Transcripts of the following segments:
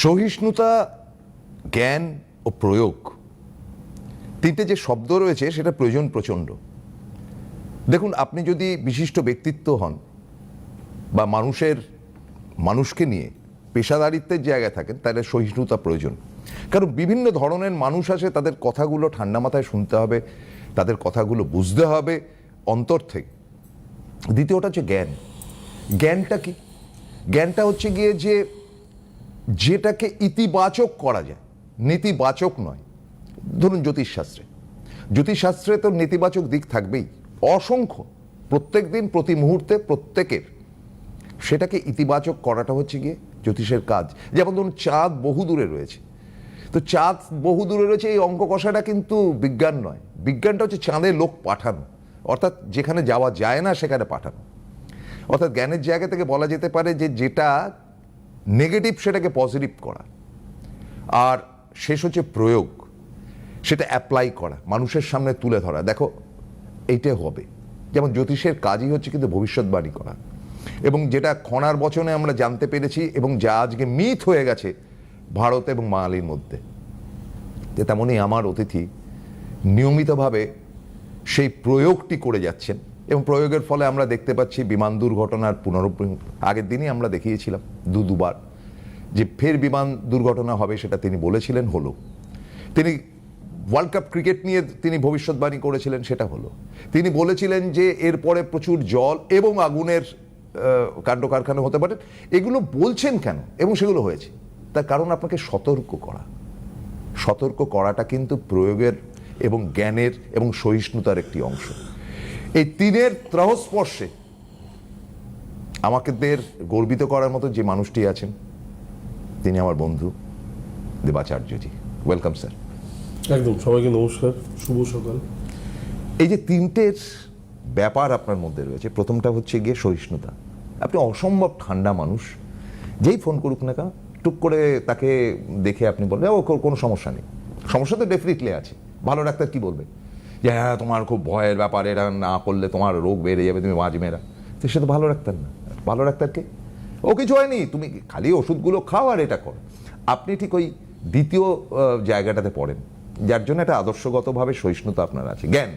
সহিষ্ণুতা, জ্ঞান ও প্রয়োগ, তিনটে যে শব্দ রয়েছে সেটা প্রয়োজন প্রচণ্ড। দেখুন, আপনি যদি বিশিষ্ট ব্যক্তিত্ব হন বা মানুষকে নিয়ে পেশাদারিত্বের জায়গায় থাকেন, তাহলে সহিষ্ণুতা প্রয়োজন। কারণ বিভিন্ন ধরনের মানুষ আছে, তাদের কথাগুলো ঠান্ডা মাথায় শুনতে হবে, তাদের কথাগুলো বুঝতে হবে অন্তর থেকে। দ্বিতীয়টা হচ্ছে জ্ঞান। জ্ঞানটা কি? জ্ঞানটা হচ্ছে গিয়ে যেটাকে ইতিবাচক করা যায়, নেতিবাচক নয়। ধরুন জ্যোতিষশাস্ত্রে তো নেতিবাচক দিক থাকবেই অসংখ্য, প্রত্যেক দিন প্রতি মুহূর্তে প্রত্যেকের। সেটাকে ইতিবাচক করাটা হচ্ছে গিয়ে জ্যোতিষের কাজ। যেমন ধরুন চাঁদ বহু দূরে রয়েছে, তো চাঁদ বহু দূরে রয়েছে, এই অঙ্ক কষাটা কিন্তু বিজ্ঞান নয়। বিজ্ঞানটা হচ্ছে চাঁদে লোক পাঠানো, অর্থাৎ যেখানে যাওয়া যায় না সেখানে পাঠানো। অর্থাৎ জ্ঞানের জায়গা থেকে বলা যেতে পারে যে যেটা নেগেটিভ সেটাকে পজিটিভ করা। আর শেষ হচ্ছে প্রয়োগ, সেটা অ্যাপ্লাই করা, মানুষের সামনে তুলে ধরা। দেখো, এইটাই হবে। যেমন জ্যোতিষের কাজই হচ্ছে কিন্তু ভবিষ্যৎবাণী করা, এবং যেটা খনার বচনে আমরা জানতে পেরেছি এবং যা আজকে মিথ হয়ে গেছে ভারত এবং বাঙালির মধ্যে, যে তেমনই আমার অতিথি নিয়মিতভাবে সেই প্রয়োগটি করে যাচ্ছেন। এবং প্রয়োগের ফলে আমরা দেখতে পাচ্ছি বিমান দুর্ঘটনার পুনরাবৃত্তি। আগের দিনই আমরা দেখিয়েছিলাম দুবার যে ফের বিমান দুর্ঘটনা হবে, সেটা তিনি বলেছিলেন, হলো। তিনি ওয়ার্ল্ড কাপ ক্রিকেট নিয়ে তিনি ভবিষ্যৎবাণী করেছিলেন, সেটা হলো। তিনি বলেছিলেন যে এরপরে প্রচুর জল এবং আগুনের কাণ্ড কারখানা হতে পারে। এগুলো বলছেন কেন? এবং সেগুলো হয়েছে। তার কারণ আপনাকে সতর্ক করাটা কিন্তু প্রয়োগের এবং জ্ঞানের এবং সহিষ্ণুতার একটি অংশ। এই তিনের ত্রহস্পর্শে আমাদের গর্বিত করার মতো যে মানুষটি আছেন, তিনি আমার বন্ধু দেবাচার্যজি। Welcome sir. একদম, সবাইকে নমস্কার, শুভ সকাল। এই যে তিনটের ব্যাপার আপনার মধ্যে রয়েছে, প্রথমটা হচ্ছে গিয়ে সহিষ্ণুতা। আপনি অসম্ভব ঠান্ডা মানুষ, যেই ফোন করুক না কেন টুক করে তাকে দেখে আপনি বলবেন ও কোনো সমস্যা নেই। সমস্যা তো ডেফিনেটলি আছে। ভালো ডাক্তার কি বলবে যে হ্যাঁ তোমার খুব ভয়ের ব্যাপার, এটা না করলে তোমার রোগ বেড়ে যাবে, তুমি বাঁচবে না। তো সে তো ভালো ডাক্তার না। ভালো ডাক্তারকে ও কিছু হয়নি, তুমি খালি ওষুধগুলো খাও আর এটা করো। আপনি ঠিক ওই দ্বিতীয় জায়গাটাতে পড়েন, যার জন্য একটা আদর্শগতভাবে সহিষ্ণুতা আপনার আছে। জ্ঞান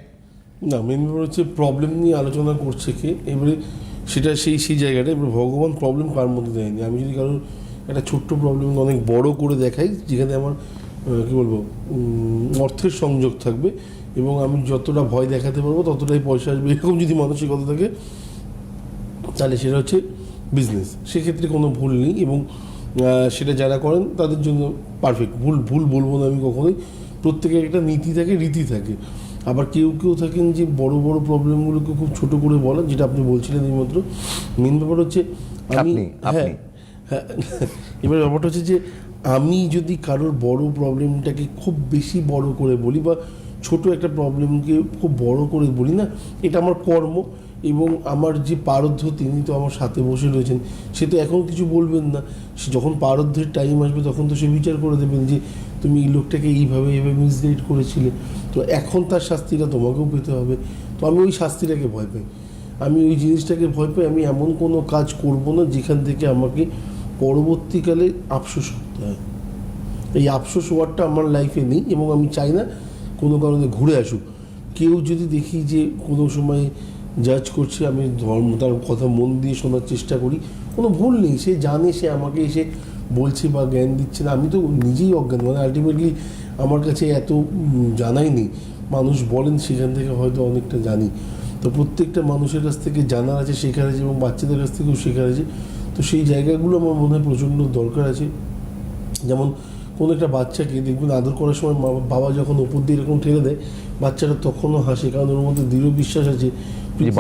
না, মেন ব্যাপার হচ্ছে প্রবলেম নিয়ে আলোচনা করছে কে, এবারে সেটা সেই জায়গাটা। এবার ভগবান প্রবলেম কার মধ্যে দেয়নি। আমি যদি কারোর একটা ছোট্ট প্রবলেম অনেক বড় করে দেখাই, যেখানে আমার কী বলবো অর্থের সংযোগ থাকবে এবং আমি যতটা ভয় দেখাতে পারবো ততটাই পয়সা আসবে, এরকম যদি মানসিকতা থাকে, তাহলে সেটা হচ্ছে বিজনেস। সেক্ষেত্রে কোনো ভুল নেই এবং সেটা যারা করেন তাদের জন্য পারফেক্ট। ভুল বলবো না আমি কখনোই। প্রত্যেকের একটা নীতি থাকে, রীতি থাকে। আবার কেউ থাকেন যে বড় বড় প্রবলেমগুলোকে খুব ছোট করে বলেন, যেটা আপনি বলছিলেন এইমাত্র। মেন ব্যাপার হচ্ছে হ্যাঁ, এবার ব্যাপারটা হচ্ছে যে আমি যদি কারোর বড় প্রবলেমটাকে খুব বেশি বড় করে বলি বা ছোট একটা প্রবলেমকে খুব বড় করে বলি না, এটা আমার কর্ম। এবং আমার যে পারধ্য, তিনি তো আমার সাথে বসে রয়েছেন, সে তো এখন কিছু বলবেন না। সে যখন পারধ্যের টাইম আসবে তখন তো সে বিচার করে দেবেন যে তুমি এই লোকটাকে এইভাবে মিসগাইড করেছিলে, তো এখন তার শাস্তিটা তোমাকেও পেতে হবে। তো আমি ওই শাস্তিটাকে ভয় পাই, আমি ওই জিনিসটাকে ভয় পাই। আমি এমন কোনো কাজ করব না যেখান থেকে আমাকে পরবর্তীকালে আফসোস করতে হয়। এই আফসোস ওয়ার্ডটা আমার লাইফে নেই এবং আমি চাই না কোনো কারণে ঘুরে আসুক। কেউ যদি দেখি যে কোনো সময় জাজ করছে, আমি তার কথা মন দিয়ে শোনার চেষ্টা করি, কোনো ভুল নেই। সে জানে, সে আমাকে এসে বলছে বা জ্ঞান দিচ্ছে না, আমি তো নিজেই অজ্ঞান। মানে আলটিমেটলি আমার কাছে এত জানাই নেই। মানুষ বলেন, সেখান থেকে হয়তো অনেকটা জানি। তো প্রত্যেকটা মানুষের কাছ থেকে জানার আছে, শেখার আছে এবং বাচ্চাদের কাছ থেকেও শেখার আছে। তো সেই জায়গাগুলো আমার মনে হয় প্রচণ্ড দরকার আছে। যেমন কোনো একটা বাচ্চাকে দেখবেন আদর করার সময় বাবা যখন ওপর দিয়ে এরকম ঠেলে দেয়, বাচ্চাটা তখনও হাসে, কারণ ওর মধ্যে দৃঢ় বিশ্বাস আছে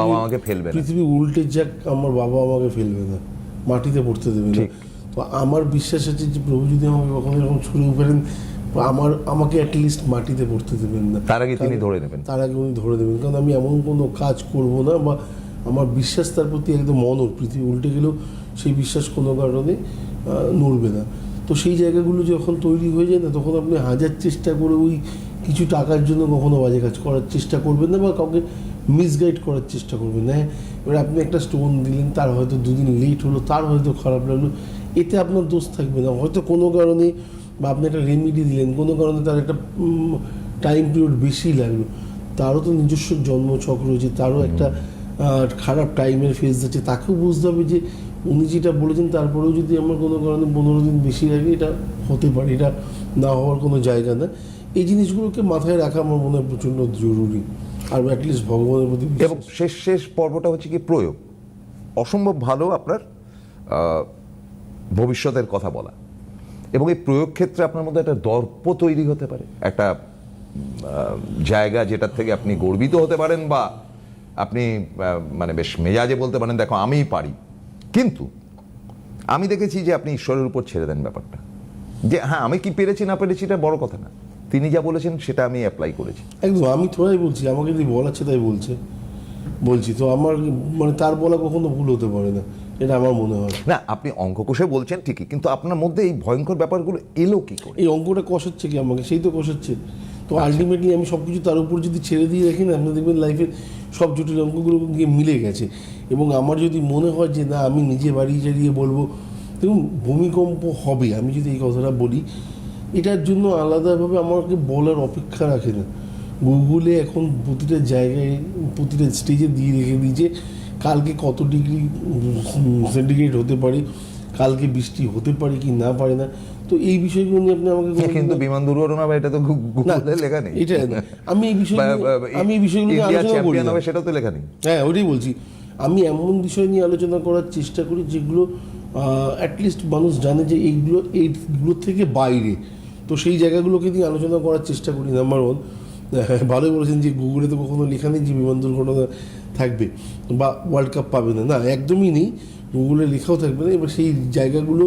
বাবা আমাকে ফেলবে না, পৃথিবী উল্টে যাক, আমার বাবা আমাকে ফেলবে না, মাটিতে পড়তে দেবে না। তো আমার বিশ্বাস আছে যে প্রভু যদি আমাকে কখনো এরকম ছুঁড়ে ফেলেন, আমাকে অ্যাটলিস্ট মাটিতে পড়তে দেবেন না, তার আগে তিনি ধরে নেবেন। তার আগে উনি ধরে দেবেন। কারণ আমি এমন কোনো কাজ করব না, বা আমার বিশ্বাস তার প্রতি একদম অনড়। পৃথিবী উল্টে গেলেও সেই বিশ্বাস কোনো কারণে নড়বে না। তো সেই জায়গাগুলো যখন তৈরি হয়ে যায় না, তখন আপনি হাজার চেষ্টা করে ওই কিছু টাকার জন্য কখনো বাজে কাজ করার চেষ্টা করবেন না বা কাউকে মিসগাইড করার চেষ্টা করবেন না। এবার আপনি একটা স্টোন দিলেন, তার হয়তো দুদিন লেট হলো, তার হয়তো খারাপ লাগলো, এতে আপনার দোষ থাকবে না। হয়তো কোনো কারণে বা আপনি একটা রেমিডি দিলেন, কোনো কারণে তার একটা টাইম পিরিয়ড বেশি লাগলো, তারও তো নিজস্ব জন্মছক রয়েছে, তারও একটা খারাপ টাইমের ফেজ আছে, তাকেও বুঝতে হবে যে উনি যেটা বলেছেন তারপরেও যদি আমার কোনো কারণে 15 দিন বেশি লাগে, এটা হতে পারে, এটা না হওয়ার কোনো জায়গা না। এই জিনিসগুলোকে মাথায় রাখা আমার মনে হয় প্রচণ্ড জরুরি, আর অ্যাটলিস্ট ভগবানের প্রতি বিশ্বাস। এবং শেষ পর্বটা হচ্ছে কি প্রয়োগ। অসম্ভব ভালো আপনার ভবিষ্যতের কথা বলা, এবং এই প্রয়োগ ক্ষেত্রে আপনার মধ্যে একটা দর্প তৈরি হতে পারে, একটা জায়গা যেটার থেকে আপনি গর্বিত হতে পারেন, বা আপনি মানে বেশ মেজাজে বলতে পারেন দেখো আমিই পারি। কিন্তু আমি দেখেছি যে আপনি ঈশ্বরের উপর ছেড়ে দেন ব্যাপারটা, যে হ্যাঁ আমি কি পেরেছি না পেরেছি এটা বড় কথা না, তিনি যা বলেছেন সেটা আমি অ্যাপ্লাই করেছি। একদম, আমি থোড়াই বলছি, আমাকে যদি বলাচ্ছে তাই বলছি তো আমার মানে তার বলা কখনো ভুল হতে পারে না, এটা আমার মনে হয়। না, আপনি অঙ্ক কষে বলছেন ঠিকই, কিন্তু আপনার মধ্যে এই ভয়ঙ্কর ব্যাপারগুলো এলো কি করে? এই অঙ্কটা কষাচ্ছে কি আমাকে? সেই তো কষাচ্ছে। তো আলটিমেটলি আমি সব কিছু তার উপর যদি ছেড়ে দিয়ে রাখি না, আপনি দেখবেন লাইফের সব জটিল অঙ্কগুলো গিয়ে মিলে গেছে। এবং আমার যদি মনে হয় যে না আমি নিজে বাড়িয়ে চাড়িয়ে বলবো, দেখুন ভূমিকম্প হবে, আমি যদি এই কথাটা বলি, এটার জন্য আলাদাভাবে আমাকে বলার অপেক্ষা রাখে না। গুগলে এখন প্রতিটা জায়গায় প্রতিটা স্টেজে দিয়ে রেখে দিয়েছে কালকে কত ডিগ্রি সেন্টিগ্রেড হতে পারে, কালকে বৃষ্টি হতে পারে কি না পারে না। তো এই বিষয়গুলো নিয়ে আপনি আমাকে কিন্তু বিমান দুর্ঘটনা বা এটা তো গুগলে লেখা নেই, এটা আমি এই বিষয়গুলো নিয়ে আলোচনা করি না, সেটাও তো লেখা নেই। হ্যাঁ ওইটাই বলছি, আমি এমন বিষয় নিয়ে আলোচনা করার চেষ্টা করি যেগুলো অ্যাটলিস্ট মানুষ জানে যে এইগুলো থেকে বাইরে, তো সেই জায়গাগুলোকে নিয়ে আলোচনা করার চেষ্টা করি। নাম্বার ওয়ান, ভালোই বলেছেন যে গুগলে তো কখনো লেখা নেই যে বিমান দুর্ঘটনা থাকবে বা ওয়ার্ল্ড কাপ পাবে না, না একদমই নেই, গুগলে লেখাও থাকবে না। এবার সেই জায়গাগুলো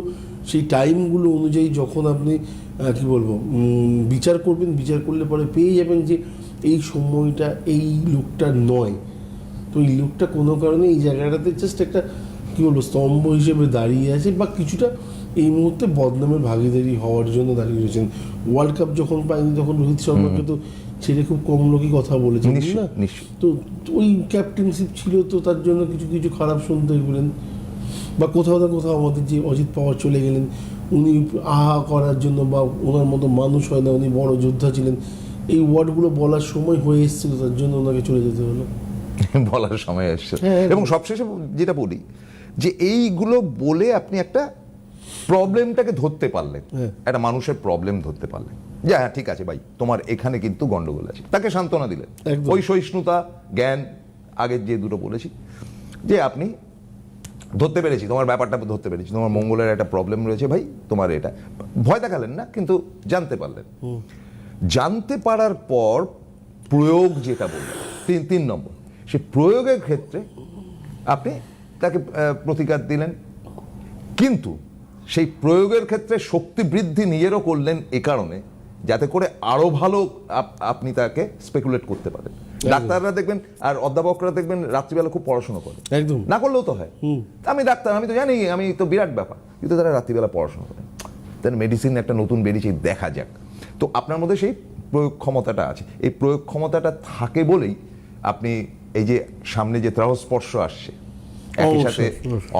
সেই টাইমগুলো অনুযায়ী যখন আপনি কি বলবো বিচার করবেন, বিচার করলে পরে পেয়ে যাবেন যে এই সময়টা এই লোকটার নয়, তো এই লোকটা কোনো কারণে এই জায়গাটাতে জাস্ট একটা কী বলবো স্তম্ভ হিসেবে দাঁড়িয়ে আছে, বা কিছুটা এই মুহূর্তে বদনামের ভাগিদারি হওয়ার জন্য দাঁড়িয়ে রয়েছেন। ওয়ার্ল্ড কাপ যখন পায়নি তখন রোহিত শর্মাকে তো ছেড়ে খুব কম লোকই কথা বলেছেন না, তো ওই ক্যাপ্টেনশিপ ছিল, তো তার জন্য কিছু কিছু খারাপ শুনতে গেলেন, বা কোথাও না কোথাও আমাদের যে অজিত পাওয়ার চলে গেলেন, উনি আহা করার জন্য, বা ওনার মতো মানুষ হয় না, উনি বড় যোদ্ধা ছিলেন, এই ওয়ার্ডগুলো বলার সময় হয়ে এসেছিল, তার জন্য ওনাকে চলে যেতে হলো, বলার সময় এসছে। এবং সবশেষে যেটা বলি যে এইগুলো বলে আপনি একটা প্রবলেমটাকে ধরতে পারলেন, একটা মানুষের প্রবলেম ধরতে পারলেন, যে হ্যাঁ ঠিক আছে ভাই তোমার এখানে কিন্তু গন্ডগোল আছে, তাকে সান্ত্বনা দিলেন। ওই সহিষ্ণুতা, জ্ঞান, আগের যে দুটো বলেছি, যে আপনি ধরতে পেরেছি তোমার ব্যাপারটা, ধরতে পেরেছি তোমার মঙ্গলের একটা প্রবলেম রয়েছে ভাই, তোমার এটা ভয় দেখালেন না, কিন্তু জানতে পারলেন। জানতে পারার পর প্রয়োগ যেটা বললেন, তিন নম্বর, সে প্রয়োগের ক্ষেত্রে আপনি তাকে প্রতিকার দিলেন, কিন্তু সেই প্রয়োগের ক্ষেত্রে শক্তি বৃদ্ধি নিজেরও করলেন এ কারণে যাতে করে আরো ভালো আপনি তাকে স্পেকুলেট করতে পারেন। ডাক্তাররা দেখবেন আর অধ্যাপকরা দেখবেন রাত্রিবেলা খুব পড়াশোনা করে, একদম না করলেও তো হয়, আমি ডাক্তার আমি তো জানি, আমি তো বিরাট ব্যাপার, কিন্তু তারা রাত্রিবেলা পড়াশোনা করেন, তার মেডিসিন একটা নতুন বেরিয়েছে দেখা যাক। তো আপনার মধ্যে সেই প্রয়োগ ক্ষমতাটা আছে, এই প্রয়োগ ক্ষমতাটা থাকে বলেই আপনি এই যে সামনে যে ত্রাহস্পর্শ আসছে, একই সাথে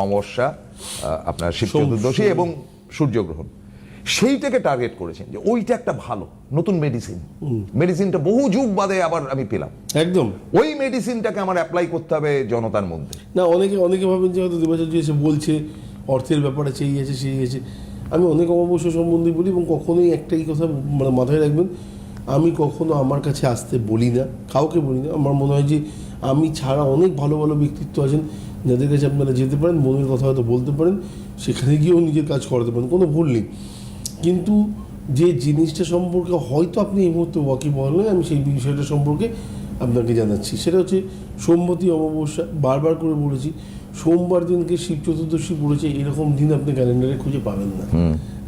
অমাবস্যা, আপনার শিব চতুর্দশী এবং সূর্যগ্রহণ, সেইটাকে টার্গেট করেছেন যে ওইটা একটা ভালো নতুন মেডিসিনটা বহু যুগ বাদে আবার আমি পেলাম, একদম ওই মেডিসিনটাকে আমার অ্যাপ্লাই করতে হবে জনতার মধ্যে। না অনেকে ভাবেন যে হয়তো দেবাচার্য এসে বলছে অর্থের ব্যাপারে সেই আছে সেই আছে, আমি অনেক অমাবস্যা সম্বন্ধে বলি, এবং কখনোই একটাই কথা মানে মাথায় রাখবেন, আমি কখনো আমার কাছে আসতে বলি না, কাউকে বলি না। আমার মনে হয় যে আমি ছাড়া অনেক ভালো ভালো ব্যক্তিত্ব আছেন যাদের কাছে আপনারা যেতে পারেন, মনের কথা হয়তো বলতে পারেন, সেখানে গিয়েও নিজের কাজ করাতে পারেন, কোনো ভুল নেই। কিন্তু যে জিনিসটা সম্পর্কে হয়তো আপনি এই মুহূর্তে ওয়াকিবহাল নয়, আমি সেই বিষয়টা সম্পর্কে আপনাকে জানাচ্ছি। সেটা হচ্ছে সোমবতী অমাবস্যা, বারবার করে বলেছি, সোমবার দিনকে শিব চতুর্দশী পড়েছে, এরকম দিন আপনি ক্যালেন্ডারে খুঁজে পাবেন না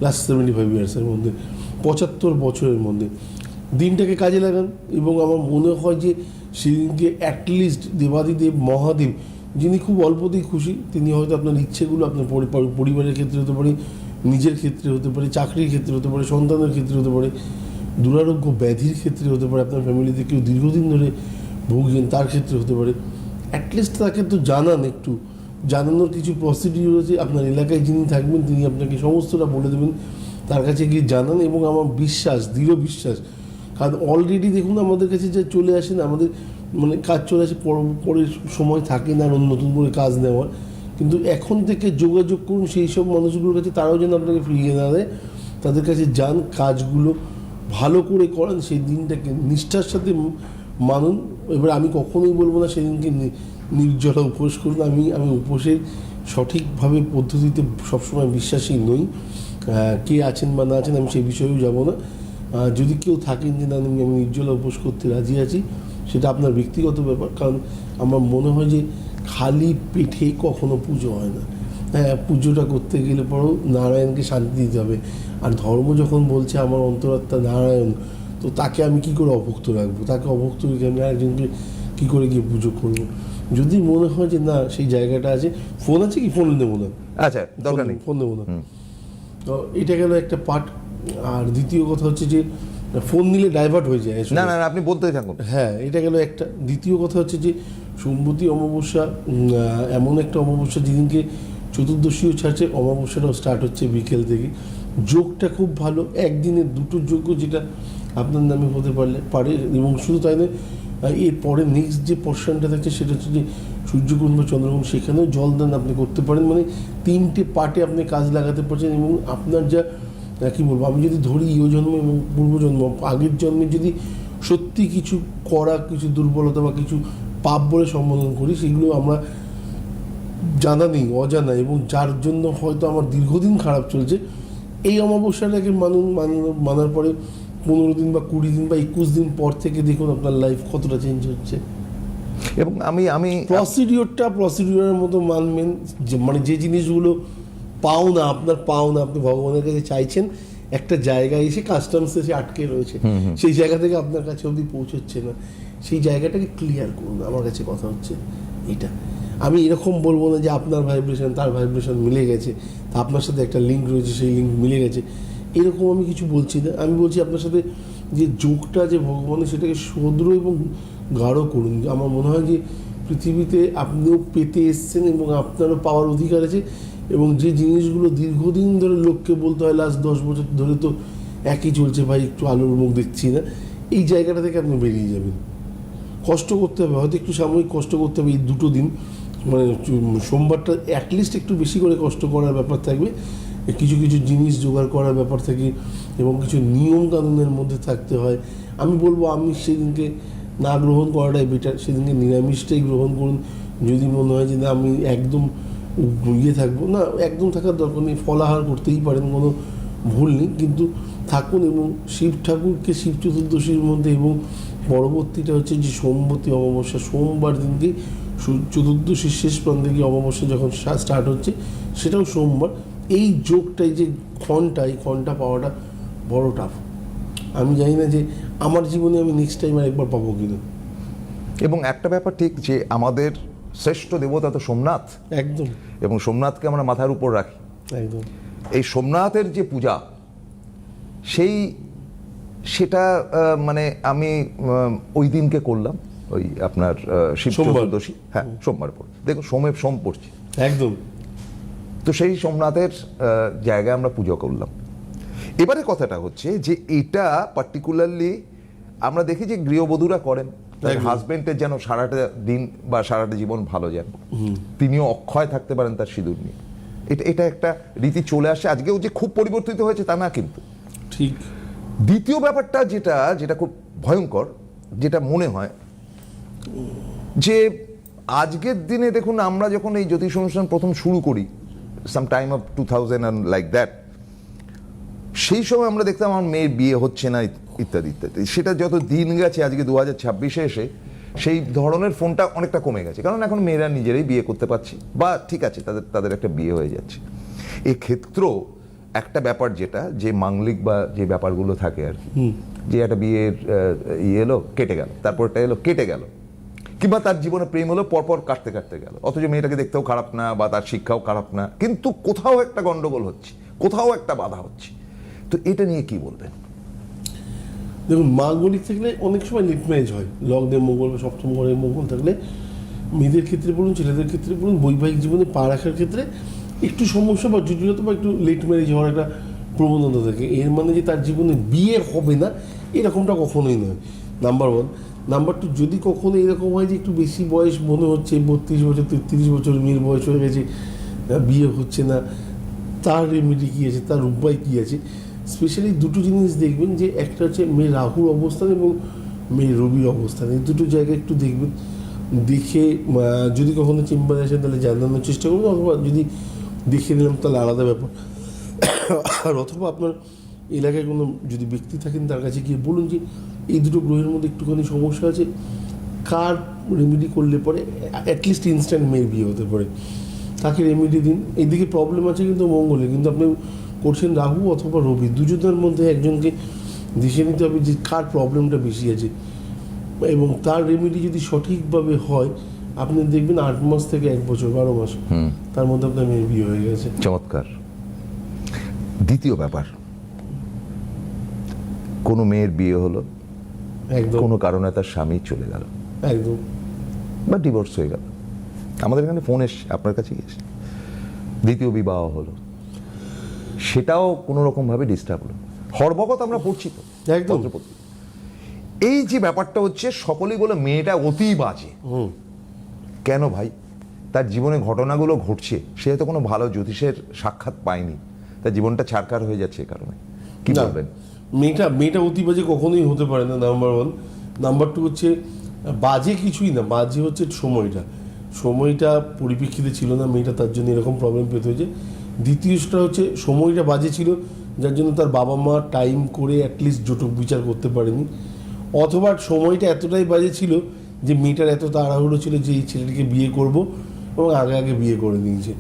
লাস্ট 75 ইয়ার্সের মধ্যে, 75 বছরের মধ্যে। দিনটাকে কাজে লাগান, এবং আমার মনে হয় যে সেদিনকে অ্যাটলিস্ট দেবাদিদেব মহাদেব, যিনি খুব অল্পতেই খুশি, তিনি হয়তো আপনার ইচ্ছেগুলো আপনার পরিবারের ক্ষেত্রে হতে পারে, নিজের ক্ষেত্রে হতে পারে, চাকরির ক্ষেত্রে হতে পারে, সন্তানের ক্ষেত্রে হতে পারে, দুরারোগ্য ব্যাধির ক্ষেত্রে হতে পারে, আপনার ফ্যামিলিতে কেউ দীর্ঘদিন ধরে ভুগছেন তার ক্ষেত্রে হতে পারে, অ্যাটলিস্ট তাকে তো জানান একটু জানানোর কিছু প্রসিডিউর আছে। আপনার এলাকায় যিনি থাকবেন তিনি আপনাকে সমস্তটা বলে দেবেন, তার কাছে গিয়ে জানান। এবং আমার বিশ্বাস, দৃঢ় বিশ্বাস, কারণ অলরেডি দেখুন আমাদের কাছে যা চলে আসেন, আমাদের মানে কাজ চলে আসে, পরে সময় থাকে না আর নতুন করে কাজ নেওয়ার। কিন্তু এখন থেকে যোগাযোগ করুন সেই সব মানুষগুলোর কাছে, তারাও যেন আপনাকে ফিরিয়ে না দেয়। তাদের কাছে যান, কাজগুলো ভালো করে করান, সেই দিনটাকে নিষ্ঠার সাথে মানুন। এবার আমি কখনোই বলবো না সেদিনকে নির্জলা উপোস করুন। আমি উপোসের সঠিকভাবে পদ্ধতিতে সবসময় বিশ্বাসী নই। কে আছেন বা না আছেন আমি সেই বিষয়েও যাব না। যদি কেউ থাকেন যে না আমি নির্জলা উপোস করতে রাজি আছি, সেটা আপনার ব্যক্তিগত ব্যাপার। কারণ আমার মনে হয় যে খালি পেটে কখনো পুজো হয় না। হ্যাঁ, পুজোটা করতে গেলে পরেও নারায়ণকে শান্তি দিতে হবে। আর ধর্ম যখন বলছে আমার অন্তরাত্মা নারায়ণ, তো তাকে আমি কি করে অভুক্ত রাখবো? তাকে অভুক্ত রেখে আমি আরেকজনকে কী করে গিয়ে পুজো করবো? যদি মনে হয় যে না সেই জায়গাটা আছে, ফোন আছে কি? ফোন নেবো না, আচ্ছা, দরকার নেই। ফোন নেবো না। তো এটা গেল একটা পার্ট। আর দ্বিতীয় কথা হচ্ছে যে ফোন নিলে ডাইভার্ট হয়ে যায়। না না না, আপনি বলতে থাকুন। হ্যাঁ, এটা গেল একটা। দ্বিতীয় কথা হচ্ছে যে সোমবতী অমাবস্যা এমন একটা অমাবস্যা যেদিনকে চতুর্দশীও ছাড়ছে, অমাবস্যাটাও স্টার্ট হচ্ছে বিকেল থেকে। যোগটা খুব ভালো, একদিনে দুটো যোগ্য যেটা আপনার নামে হতে পারে। এবং শুধু তাই নয়, এর পরে নেক্সট যে পোর্শনটা থাকছে সেটা হচ্ছে যে সূর্যকুণ্ড চন্দ্রকুণ্ড, সেখানেও জলদান আপনি করতে পারেন। মানে তিনটে পার্টে আপনি কাজ লাগাতে পারছেন। এবং আপনার যা কী বলবো, আমি যদি ধরি ইয় জন্ম এবং পূর্বজন্ম, আগের জন্মে যদি সত্যি কিছু করা, কিছু দুর্বলতা বা কিছু পাপ বলে সম্বোধন করি, সেগুলো আমরা জানা নেই, অজানা, এবং যার জন্য হয়তো আমার দীর্ঘদিন খারাপ চলছে, এই অমাবস্যাটাকে মানার পরে 15 দিন বা 20 দিন বা 21 দিন পর থেকে দেখুন আপনার লাইফ কতটা চেঞ্জ হচ্ছে। এবং আমি প্রসিডিউরের মতো মানবেন। মানে যে জিনিসগুলো পাওনা, আপনি ভগবানের কাছে চাইছেন, একটা জায়গায় এসে কাস্টমস এসে আটকে রয়েছে, সেই জায়গা থেকে আপনার কাছে অবধি পৌঁছচ্ছে না, সেই জায়গাটাকে ক্লিয়ার করুন। আমার কাছে কথা হচ্ছে এটা। আমি এরকম বলবো না যে আপনার ভাইব্রেশন তার ভাইব্রেশন মিলে গেছে, তা আপনার সাথে একটা লিঙ্ক রয়েছে, সেই লিঙ্ক মিলে গেছে, এরকম আমি কিছু বলছি না। আমি বলছি আপনার সাথে যে যোগটা যে ভগবানের, সেটাকে সদ্র এবং গাঢ় করুন। আমার মনে হয় যে পৃথিবীতে আপনিও পেতে এসছেন এবং আপনারও পাওয়ার অধিকার আছে। এবং যে জিনিসগুলো দীর্ঘদিন ধরে লোককে বলতে হয়, লাস্ট 10 বছর ধরে তো একই চলছে, ভাই একটু আলোর মুখ দেখছি না, এই জায়গাটা থেকে আপনি বেরিয়ে যাবেন। কষ্ট করতে হবে, হয়তো একটু সাময়িক কষ্ট করতে হবে এই দুটো দিন। মানে সোমবারটা অ্যাটলিস্ট একটু বেশি করে কষ্ট করার ব্যাপার থাকবে, কিছু কিছু জিনিস জোগাড় করার ব্যাপার থাকে, এবং কিছু নিয়ম কানুনের মধ্যে থাকতে হয়। আমি বলবো আমিষ সেদিনকে না গ্রহণ করাটাই বেটার, সেদিনকে নিরামিষটাই গ্রহণ করুন। যদি মনে হয় যে না আমি একদম থাকবো না, একদম থাকার দরকার নেই, ফলাহার করতেই পারেন, কোনো ভুল নেই, কিন্তু থাকুন। এবং শিব ঠাকুরকে শিব চতুর্দশীর মধ্যে, এবং পরবর্তীটা হচ্ছে যে সোমবতী অমাবস্যা, সোমবার দিনকে চতুর্দশীর শেষ প্রান্তে গিয়ে অমাবস্যা যখন স্টার্ট হচ্ছে, সেটাও সোমবার। এই যোগটাই যে এই ক্ষণটা পাওয়াটা বড় টাফ। আমি জানি না যে আমার জীবনে আমি নেক্সট টাইম আর একবার পাবো কিনা। এবং একটা ব্যাপার ঠিক, যে আমাদের শ্রেষ্ঠ দেবতা তো সোমনাথ, একদম, এবং সোমনাথকে আমরা মাথার উপর রাখি। একদম। এই সোমনাথের যে পূজা, সেটা মানে আমি ওই দিনকে করলাম, ওই আপনার শিব চতুর্দশী, হ্যাঁ সোমবার পর, দেখুন সোম পড়ছে একদম। তো সেই সোমনাথের জায়গায় আমরা পুজো করলাম। এবারে কথাটা হচ্ছে যে এটা পার্টিকুলারলি আমরা দেখি যে গৃহবধূরা করেন, হাজবেন্ডের যেন সারাটা দিন বা সারাটা জীবন ভালো যেন তিনিও অক্ষয় থাকতে পারেন তার সিঁদুর নিয়ে। এটা একটা রীতি চলে আসে, আজকেও যে খুব পরিবর্তিত হয়েছে তা না, কিন্তু ঠিক। দ্বিতীয় ব্যাপারটা যেটা খুব ভয়ঙ্কর, যেটা মনে হয় যে আজকের দিনে দেখুন, আমরা যখন এই জ্যোতিষ অনুষ্ঠান প্রথম শুরু করি, some time of 2000 and like that, সেই সময় আমরা দেখতাম আমার মেয়ের বিয়ে হচ্ছে না ইত্যাদি ইত্যাদি। সেটা যত দিন গেছে, আজকে 2026-এ এসে সেই ধরনের ফোনটা অনেকটা কমে গেছে, কারণ এখন মেয়েরা নিজেরাই বিয়ে করতে পারছে, বা ঠিক আছে তাদের একটা বিয়ে হয়ে যাচ্ছে। এক্ষেত্রেও একটা ব্যাপার যেটা, যে মাঙ্গলিক বা যে ব্যাপারগুলো থাকে আর কি, যে একটা বিয়ের এলো কেটে গেল, তারপরটা এলো কেটে গেল, কিংবা তার জীবনে প্রেম হলো পরপর কাটতে কাটতে গেল, অথচ মেয়েটাকে দেখতেও খারাপ না বা তার শিক্ষাও খারাপ না, কিন্তু কোথাও একটা গন্ডগোল হচ্ছে, কোথাও একটা বাধা হচ্ছে। তো এটা নিয়ে কি বলবেন? দেখুন, মাঙ্গলিক থাকলে অনেক সময় লিট ম্যারেজ হয়, লগ্নে মঙ্গল বা সপ্তম ঘরে মঙ্গল থাকলে মেয়েদের ক্ষেত্রে বলুন, ছেলেদের ক্ষেত্রে বলুন, বৈবাহিক জীবনে পা রাখার ক্ষেত্রে একটু সমস্যা বা জটিলতা বা একটু লেট ম্যারেজ হওয়ার একটা প্রবণতা থাকে। এর মানে যে তার জীবনে বিয়ে হবে না এরকমটা কখনোই নয়, নাম্বার ওয়ান। নাম্বার টু, যদি কখনো এরকম হয় যে একটু বেশি বয়স মনে হচ্ছে, 32 বছর 33 বছর মেয়ের বয়স হয়ে গেছে, বিয়ে হচ্ছে না, তার রেমেডি কী আছে, তার উপায় কী আছে? স্পেশালি দুটো জিনিস দেখবেন, যে একটা হচ্ছে মেয়ে রাহুর অবস্থান এবং মেয়ে রবির অবস্থান, এই দুটো জায়গায় একটু দেখবেন। দেখে যদি কখনো চেম্বারে আসেন তাহলে জানানোর চেষ্টা করুন, অথবা যদি দেখে নিলাম তাহলে আলাদা ব্যাপার। আর অথবা আপনার এলাকায় কোনো যদি ব্যক্তি থাকেন তার কাছে গিয়ে বলুন যে এই দুটো গ্রহের মধ্যে একটুখানি সমস্যা আছে, কার রেমেডি করলে পরে অ্যাটলিস্ট ইনস্ট্যান্ট মেয়ের বিয়ে হতে পারে, তাকে রেমেডি দিন। এইদিকে প্রবলেম আছে কিন্তু মঙ্গলে, কিন্তু আপনি করছেন রাহু অথবা রবি, দুজনের মধ্যে একজনকে দেখে নিতে হবে যে কার প্রবলেমটা বেশি আছে, এবং তার রেমেডি যদি সঠিকভাবে হয় আপনি দেখবেন 8 মাস থেকে 1 বছর 12 মাস তার মধ্যে আপনার মেয়ের বিয়ে হয়ে গেছে। চমৎকার। দ্বিতীয় ব্যাপার, কোনো মেয়ের বিয়ে হলো, একদম কোনো কারণে তার স্বামী চলে গেল একদম, বা ডিভোর্স হয়ে গেল, আমাদের এখানে ফোন এসে আপনার কাছে এসে দ্বিতীয় বিবাহ হলো, সেটাও কোনো রকমভাবে ডিস্টার্ব হলো, হরবগত আমরা পড়ছি তো একদম। পত্রপত্রিকা। এই যে ব্যাপারটা হচ্ছে, সকলেই বলে মেয়েটা অতি বাজে। কেন ভাই? তার জীবনে ঘটনাগুলো ঘটছে, সে হয়তো কোনো ভালো জ্যোতিষের সাক্ষাৎ পায়নি, তার জীবনটা ছারকার হয়ে যাচ্ছে এই কারণে। কি না, বলবেন? মেয়েটা অতি বাজে কখনোই হতে পারে না, নাম্বার ওয়ান। নাম্বার টু হচ্ছে বাজে কিছুই না, বাজে হচ্ছে সময়টা পরিপ্রেক্ষিতে ছিল না মেয়েটা, তার জন্য এরকম প্রবলেম পেতে হয়েছে। দ্বিতীয়টা হচ্ছে সময়টা বাজে ছিল, যার জন্য তার বাবা মা টাইম করে অ্যাটলিস্ট জটক বিচার করতে পারেনি, অথবা সময়টা এতটাই বাজে ছিল যে মেয়েটার এত তাড়াহুড়ো ছিল যে এই ছেলেটিকে বিয়ে করব এবং আগে আগে বিয়ে করে নিয়েছে।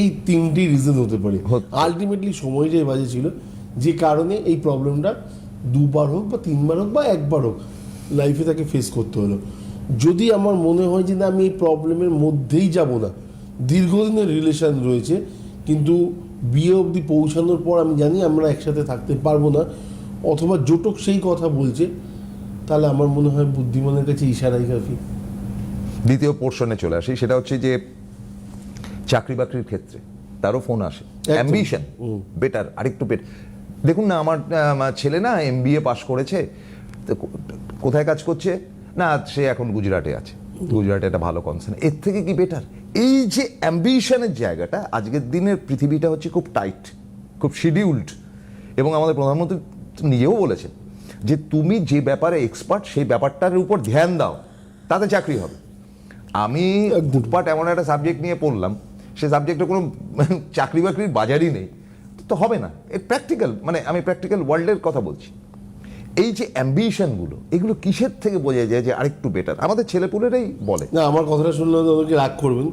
এই তিনটি রিজন হতে পারে। আলটিমেটলি সময়টাই বাজে ছিল, যে কারণে এই প্রবলেমটা 2বার হোক বা 3বার হোক বা 1বার হোক লাইফে তাকে ফেস করতে হলো। যদি আমার মনে হয় যে না আমি এই প্রবলেমের মধ্যেই যাব না, দীর্ঘদিনের রিলেশন রয়েছে কিন্তু বিয়ে অবধি পৌঁছানোর পর আমি জানি আমরা একসাথে থাকতে পারবো না, অথবা জোটক সেই কথা বলছে, তাহলে আমার মনে হয় বুদ্ধিমানের কাছে ইশারাই কাফি। দ্বিতীয় পোর্শনে চলে আসি, সেটা হচ্ছে যে চাকরি বাকরির ক্ষেত্রে তারও ফোন আসে, অ্যাম্বিশন বেটার, আরেকটু দেখুন না আমার ছেলে না MBA পাশ করেছে, তো কোথায় কাজ করছে না, সে এখন গুজরাটে আছে, গুজরাটে একটা ভালো কনসার্ন, এর থেকে কি বেটার? এই যে অ্যাম্বিশনের জায়গাটা, আজকের দিনের পৃথিবীটা হচ্ছে খুব টাইট, খুব শিডিউলড, এবং আমাদের প্রধানমন্ত্রী নিজেও বলেছেন যে তুমি যে ব্যাপারে এক্সপার্ট সেই ব্যাপারটার উপর ধ্যান দাও, তাতে চাকরি হবে। আমি ফুটপাট এমন একটা সাবজেক্ট নিয়ে পড়লাম, সে সাবজেক্টে কোনো চাকরি বাকরির বাজারই নেই, তো হবে না। এর প্র্যাকটিক্যাল, মানে আমি প্র্যাকটিক্যাল ওয়ার্ল্ডের কথা বলছি। এই যে অ্যাম্বিশনগুলো, এগুলো কিসের থেকে বোঝা যায় যে আরেকটু বেটার? আমাদের ছেলেপুলেরাই বলে। না, আমার কথাটা শুনলে ওদেরকে রাগ করবেন,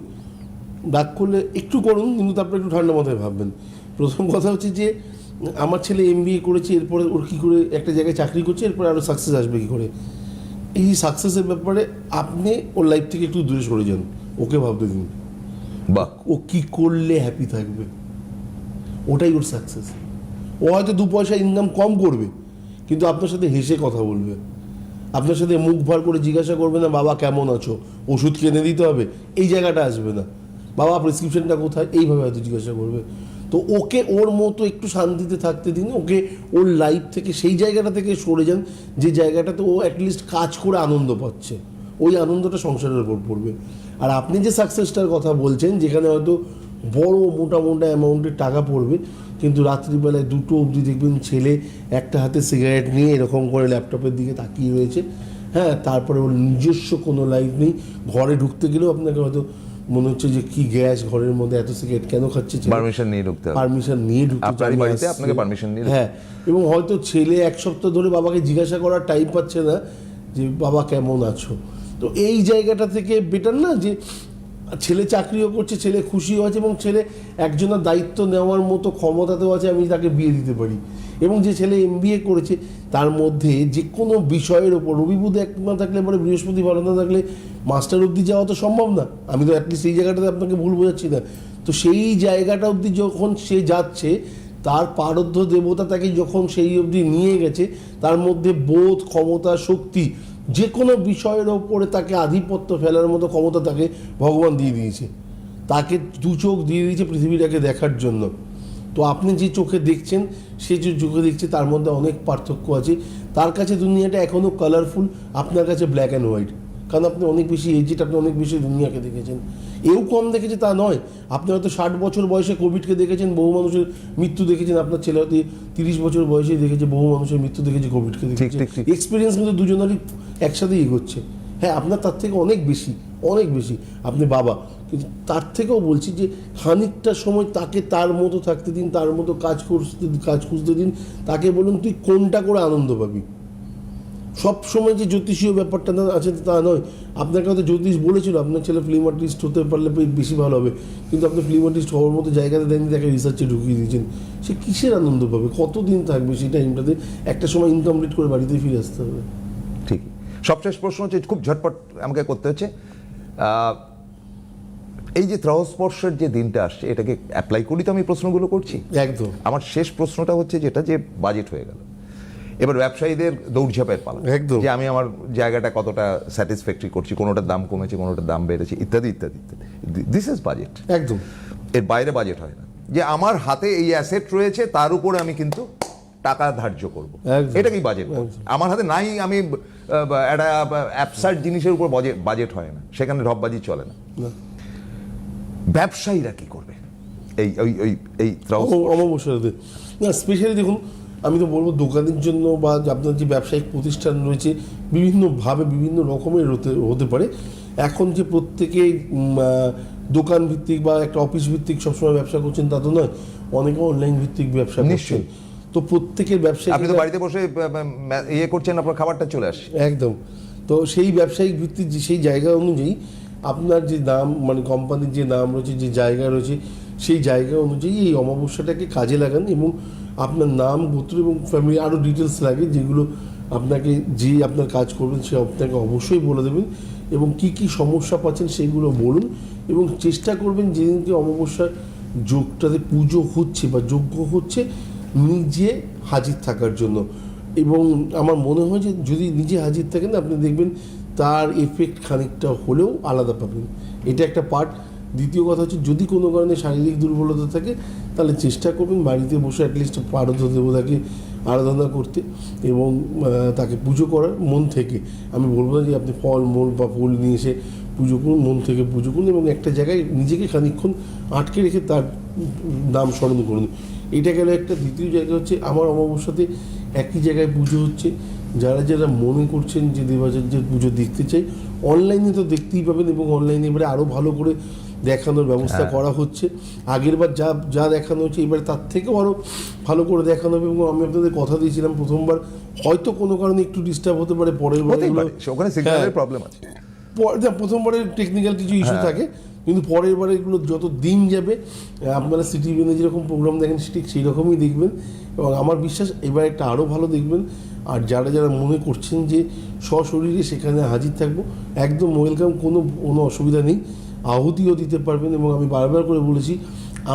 রাগ করলে একটু করুন, কিন্তু তারপরে একটু ঠান্ডা মাথায় ভাববেন। প্রথম কথা হচ্ছে যে আমার ছেলে MBA করেছে, এরপরে ওর কী করে একটা জায়গায় চাকরি করছে, এরপরে আরও সাকসেস আসবে কী করে? এই সাকসেসের ব্যাপারে আপনি ওর লাইফ থেকে একটু দূরে সরে যান, ওকে ভাবতে দিন বা ও কী করলে হ্যাপি থাকবে, ওটাই ওর সাকসেস। ও হয়তো 2 পয়সা ইনকাম কম করবে, কিন্তু আপনার সাথে হেসে কথা বলবে, আপনার সাথে মুখ ভার করে জিজ্ঞাসা করবে না বাবা কেমন আছো, ওষুধ কিনে দিতে হবে, এই জায়গাটা আসবে না, বাবা প্রেসক্রিপশনটা কোথায়, এইভাবে হয়তো জিজ্ঞাসা করবে। তো ওকে ওর মতো একটু শান্তিতে থাকতে দিন, ওকে ওর লাইফ থেকে সেই জায়গাটা থেকে সরে যান যে জায়গাটাতে ও অ্যাটলিস্ট কাজ করে আনন্দ পাচ্ছে, ওই আনন্দটা সংসারের উপর পড়বে। আর আপনি যে সাকসেসটার কথা বলছেন, যেখানে হয়তো বড় মোটা অ্যামাউন্টের টাকা পড়বে, কিন্তু রাত্রিবেলায় 2টো অবধি দেখবেন ছেলে একটা হাতে সিগারেট নিয়ে এরকম করে ল্যাপটপের দিকে তাকিয়ে রয়েছে, হ্যাঁ, তারপরে ওর নিজস্ব কোনো লাইফ নেই। ঘরে ঢুকতে গেলেও আপনাকে হয়তো মনে হচ্ছে যে কি গ্যাস, ঘরের মধ্যে এত সিগারেট কেন খাচ্ছে, পারমিশন নিয়ে ঢুকতে হবে, পারমিশন নিয়ে ঢুকতে, আপনারই বাড়িতে আপনাকে পারমিশন নিয়ে, হ্যাঁ। এবং হয়তো ছেলে 1 সপ্তাহ ধরে বাবাকে জিজ্ঞাসা করার টাইম পাচ্ছে না যে বাবা কেমন আছো। তো এই জায়গাটা থেকে বেটার না যে ছেলে চাকরিও করছে, ছেলে খুশিও আছে, এবং ছেলে একজনের দায়িত্ব নেওয়ার মতো ক্ষমতাতেও আছে, আমি তাকে বিয়ে দিতে পারি। এবং যে ছেলে MBA করেছে তার মধ্যে যে কোনো বিষয়ের ওপর রবি বুধ এক না থাকলে, মানে বৃহস্পতি ভালো না থাকলে মাস্টার অবধি যাওয়া তো সম্ভব না। আমি তো অ্যাটলিস্ট এই জায়গাটাতে আপনাকে ভুল বোঝাচ্ছি না। তো সেই জায়গাটা অবধি যখন সে যাচ্ছে, তার পারদ্ধ দেবতা তাকে যখন সেই অবধি নিয়ে গেছে, তার মধ্যে বোধ, ক্ষমতা, শক্তি যে কোনো বিষয়ের ওপরে তাকে আধিপত্য ফেলার মতো ক্ষমতা তাকে ভগবান দিয়ে দিয়েছে, তাকে দু চোখ দিয়ে দিয়েছে পৃথিবীটাকে দেখার জন্য। তো আপনি যে চোখে দেখছেন, সে যে চোখে দেখছে তার মধ্যে অনেক পার্থক্য আছে। তার কাছে দুনিয়াটা এখনও কালারফুল, আপনার কাছে ব্ল্যাক অ্যান্ড হোয়াইট, কারণ আপনি অনেক বেশি এজেড, আপনি অনেক বেশি দুনিয়াকে দেখেছেন। এও কম দেখেছে তা নয়, আপনি হয়তো 60 বছর বয়সে কোভিডকে দেখেছেন, বহু মানুষের মৃত্যু দেখেছেন। আপনার ছেলে হয়তো 30 বছর বয়সেই দেখেছে, বহু মানুষের মৃত্যু দেখেছে, কোভিডকে দেখেছে। ঠিক। এক্সপিরিয়েন্স কিন্তু দুজনেরই একসাথেই এগোচ্ছে। হ্যাঁ, আপনার তার থেকে অনেক বেশি, অনেক বেশি, আপনি বাবা। কিন্তু তার থেকেও বলছি যে খানিকটা সময় তাকে তার মতো থাকতে দিন, তার মতো কাজ খুঁজতে দিন। তাকে বলুন তুই কোনটা করে আনন্দ পাবি। সব সময় যে জ্যোতিষীয় ব্যাপারটা না আছে তা নয়। আপনাকে হয়তো জ্যোতিষ বলেছিল আপনার ছেলে ফিল্ম আর্টিস্ট হতে পারলে বেশি ভালো হবে, কিন্তু আপনি ফিল্ম আর্টিস্ট হওয়ার মতো জায়গাতে দেননি, তাকে রিসার্চে ঢুকিয়ে দিয়েছেন। সে কিসের আনন্দ পাবে, কতদিন থাকবে সেই টাইমটাতে? একটা সময় ইনকমপ্লিট করে বাড়িতে ফিরে আসতে হবে। ঠিক। সবশেষ প্রশ্ন হচ্ছে, খুব ঝটপট আমাকে করতে হচ্ছে, এই যে ত্রহস্পর্শের যে দিনটা আসছে, এটাকে অ্যাপ্লাই করি তো আমি প্রশ্নগুলো করছি। একদম। আমার শেষ প্রশ্নটা হচ্ছে যেটা, যে বাজেট হয়ে গেল, এবার ব্যবসায়ীদের দৌড়ঝাঁপের পালা, একদম। যে আমি আমার জায়গাটা কতটা স্যাটিসফ্যাক্টরি করছি, কোনোটার দাম কমেছে, কোনোটার দাম বেড়েছে, ইত্যাদি ইত্যাদি ইত্যাদি। This is budget. একদম। এর বাইরে বাজেট হয় না, যে আমার হাতে এই অ্যাসেট রয়েছে, তার উপরে আমি কিন্তু টাকা ধার্য করব, একদম। এটা কি বাজেট? আমার হাতে নাই, আমি একটা অ্যাবসার্ড জিনিসের উপর বাজেট হয় না, সেখানে ঢপবাজি চলে না। ব্যবসায়ীরা কি করবে এই ওই ওই এই অমাবস্যাতে? না, স্পেশালি দেখুন, আমি তো বলবো দোকানের জন্য বা আপনার যে ব্যবসায়িক প্রতিষ্ঠান রয়েছে, বিভিন্নভাবে বিভিন্ন রকমের হতে পারে। এখন যে প্রত্যেকে দোকান ভিত্তিক বা একটা অফিস ভিত্তিক সবসময় ব্যবসা করছেন তা তো নয়, অনেকে অনলাইন ভিত্তিক ব্যবসা করছেন। তো প্রত্যেকের ব্যবসায়িক, আপনি তো বাড়িতে বসে ইয়ে করছেন, আপনার খাবারটা চলে আসে। একদম। তো সেই ব্যবসায়িক ভিত্তিক সেই জায়গা অনুযায়ী আপনার যে দাম, মানে কোম্পানির যে নাম রয়েছে, যে জায়গা রয়েছে, সেই জায়গা অনুযায়ী এই অমাবস্যাটাকে কাজে লাগান। এবং আপনার নাম, গোত্র এবং ফ্যামিলি আরও ডিটেলস লাগে, যেগুলো আপনাকে, যে আপনার কাজ করবেন সে আপনাকে অবশ্যই বলে দেবেন। এবং কি কি সমস্যা পাচ্ছেন সেইগুলো বলুন, এবং চেষ্টা করবেন যেদিনকে অমাবস্যার যোগটাতে পুজো হচ্ছে বা যজ্ঞ হচ্ছে, নিজে হাজির থাকার জন্য। এবং আমার মনে হয় যে যদি নিজে হাজির থাকেন, আপনি দেখবেন তার এফেক্ট খানিকটা হলেও আলাদা পাবেন। এটা একটা পার্ট। দ্বিতীয় কথা হচ্ছে, যদি কোনো কারণে শারীরিক দুর্বলতা থাকে, তাহলে চেষ্টা করবেন বাড়িতে বসে অ্যাটলিস্ট পারদ দেবতাকে আরাধনা করতে এবং তাকে পুজো করার মন থেকে। আমি বলবো না যে আপনি ফল মূল বা ফুল নিয়ে এসে পুজো করুন, মন থেকে পুজো করুন এবং একটা জায়গায় নিজেকে খানিকক্ষণ আটকে রেখে তার নাম স্মরণ করুন। এটা গেল একটা। দ্বিতীয় জায়গা হচ্ছে, আমার অমাবস্যাতে একই জায়গায় পুজো হচ্ছে। যারা যারা মনে করছেন যে দেবাচার্যের পুজো দেখতে চাই, অনলাইনে তো দেখতেই পাবেন, এবং অনলাইনে এবারে আরও ভালো করে দেখানোর ব্যবস্থা করা হচ্ছে। আগের বার যা দেখানো হচ্ছে, এবারে তার থেকেও আরও ভালো করে দেখানো হবে। এবং আমি আপনাদের কথা দিয়েছিলাম, প্রথমবার হয়তো কোনো কারণে একটু ডিস্টার্ব হতে পারে, পরের বার ওখানে সিগন্যালের প্রবলেম আছে, প্রথমবারের টেকনিক্যাল কিছু ইস্যু থাকে, কিন্তু পরের বারে এগুলো যত দিন যাবে, আপনারা সিটিভিএনে যেরকম প্রোগ্রাম দেখেন ঠিক সেই রকমই দেখবেন। এবং আমার বিশ্বাস এবার একটা আরও ভালো দেখবেন। আর যারা যারা মনে করছেন যে সশরীরে সেখানে হাজির থাকবো, একদম ওয়েলকাম, কোনো অসুবিধা নেই। আহুতিও দিতে পারবেন। এবং আমি বারবার করে বলেছি,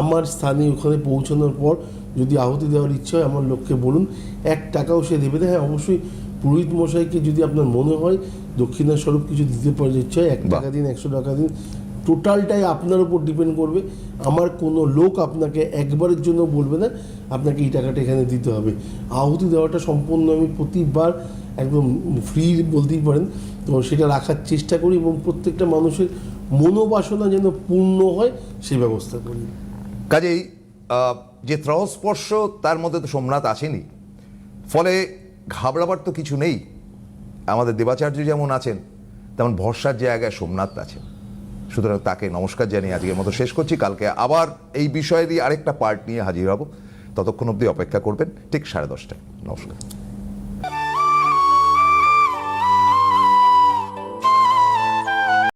আমার স্থানে ওখানে পৌঁছানোর পর যদি আহুতি দেওয়ার ইচ্ছা হয়, আমার লোককে বলুন, 1 টাকাও সে দেবে না। হ্যাঁ, অবশ্যই পুরোহিত মশাইকে যদি আপনার মনে হয় দক্ষিণা স্বরূপ কিছু দিতে পারে ইচ্ছা হয়, 1 টাকা দিন, 100 টাকা দিন, টোটালটাই আপনার উপর ডিপেন্ড করবে। আমার কোনো লোক আপনাকে একবারের জন্য বলবে না আপনাকে এই টাকাটা এখানে দিতে হবে। আহুতি দেওয়াটা সম্পূর্ণ আমি প্রতিবার একদম ফ্রি বলতেই পারেন। তো সেটা রাখার চেষ্টা করি এবং প্রত্যেকটা মানুষের মনোবাসনা যেন পূর্ণ হয় সেই ব্যবস্থা করি। কাজেই যে ত্রহস্পর্শ, তার মধ্যে তো সোমনাথ আসেনি, ফলে ঘাবড়াবার তো কিছু নেই। আমাদের দেবাচার্য যেমন আছেন, তেমন ভরসার জায়গায় সোমনাথ আছেন। সুতরাং তাকে নমস্কার জানিয়ে আজকের মতো শেষ করছি। কালকে আবার এই বিষয়েরই আরেকটা পার্ট নিয়ে হাজির হব। ততক্ষণ অবধি অপেক্ষা করবেন ঠিক 10:30টায়। নমস্কার।